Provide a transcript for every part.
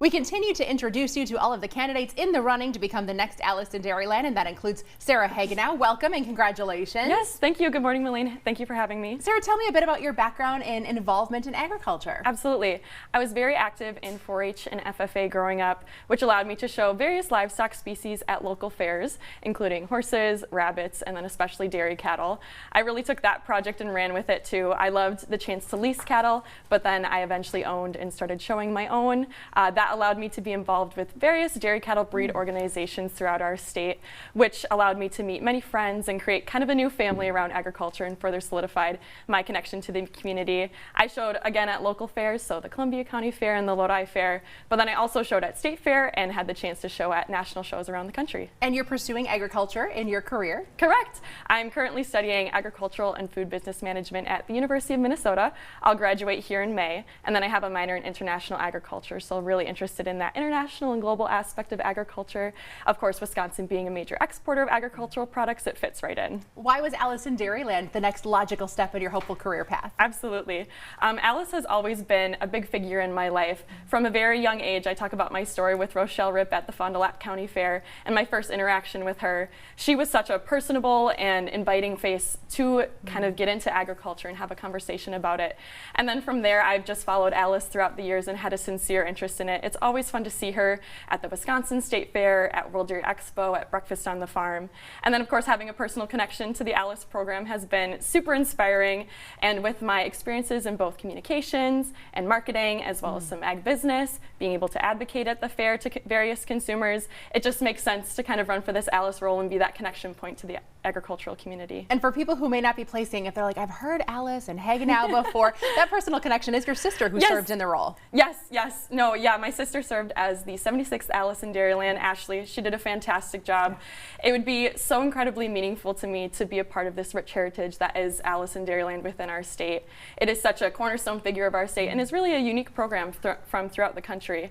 We continue to introduce you to all of the candidates in the running to become the next Alice in Dairyland, and that includes Sarah Hagenow. Welcome and congratulations. Yes, thank you. Good morning, Malene. Thank you for having me. Sarah, tell me a bit about your background and involvement in agriculture. Absolutely. I was very active in 4-H and FFA growing up, which allowed me to show various livestock species at local fairs, including horses, rabbits, and then especially dairy cattle. I really took that project and ran with it too. I loved the chance to lease cattle, but then I eventually owned and started showing my own. That allowed me to be involved with various dairy cattle breed organizations throughout our state, which allowed me to meet many friends and create kind of a new family around agriculture and further solidified my connection to the community. I showed again at local fairs, so the Columbia County Fair and the Lodi Fair, but then I also showed at state fair and had the chance to show at national shows around the country. And you're pursuing agriculture in your career? Correct. I'm currently studying agricultural and food business management at the University of Minnesota. I'll graduate here in May, and then I have a minor in international agriculture, so really interested in that international and global aspect of agriculture. Of course, Wisconsin being a major exporter of agricultural products, it fits right in. Why was Alice in Dairyland the next logical step in your hopeful career path? Absolutely. Alice has always been a big figure in my life. From a very young age, I talk about my story with Rochelle Ripp at the Fond du Lac County Fair and my first interaction with her. She was such a personable and inviting face to kind of get into agriculture and have a conversation about it. And then from there, I've just followed Alice throughout the years and had a sincere interest in it. It's always fun to see her at the Wisconsin State Fair, at World Dairy Expo, at Breakfast on the Farm. And then of course having a personal connection to the Alice program has been super inspiring, and with my experiences in both communications and marketing as well as some ag business, being able to advocate at the fair to various consumers, it just makes sense to kind of run for this Alice role and be that connection point to the agricultural community. And for people who may not be placing, if they're like, I've heard Alice and Hagenow before, that personal connection is your sister who served in the role. Yes. No, yeah, my sister served as the 76th Alice in Dairyland, Ashley. She did a fantastic job. It would be so incredibly meaningful to me to be a part of this rich heritage that is Alice in Dairyland within our state. It is such a cornerstone figure of our state and is really a unique program from throughout the country.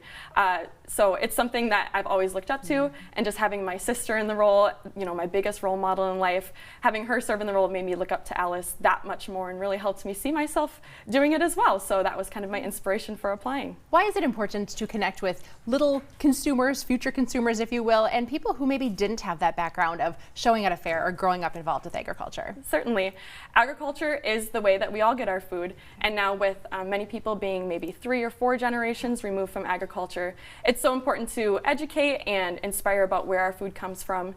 So it's something that I've always looked up to, and just having my sister in the role, you know, my biggest role model in life, having her serve in the role made me look up to Alice that much more and really helped me see myself doing it as well. So that was kind of my inspiration for applying. Why is it important to connect with little consumers, future consumers, if you will, and people who maybe didn't have that background of showing at a fair or growing up involved with agriculture? Certainly. Agriculture is the way that we all get our food, and now with many people being maybe 3 or 4 generations removed from agriculture, it's so important to educate and inspire about where our food comes from.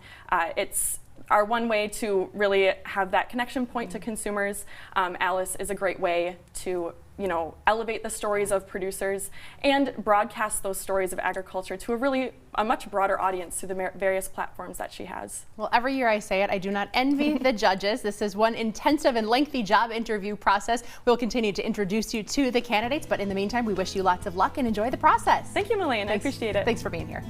It's our one way to really have that connection point to consumers. Alice is a great way to, you know, elevate the stories of producers and broadcast those stories of agriculture to a much broader audience through the various platforms that she has. Well, every year I say it, I do not envy the judges. This is one intensive and lengthy job interview process. We'll continue to introduce you to the candidates, but in the meantime, we wish you lots of luck and enjoy the process. Thank you, Malene. I appreciate it. Thanks for being here.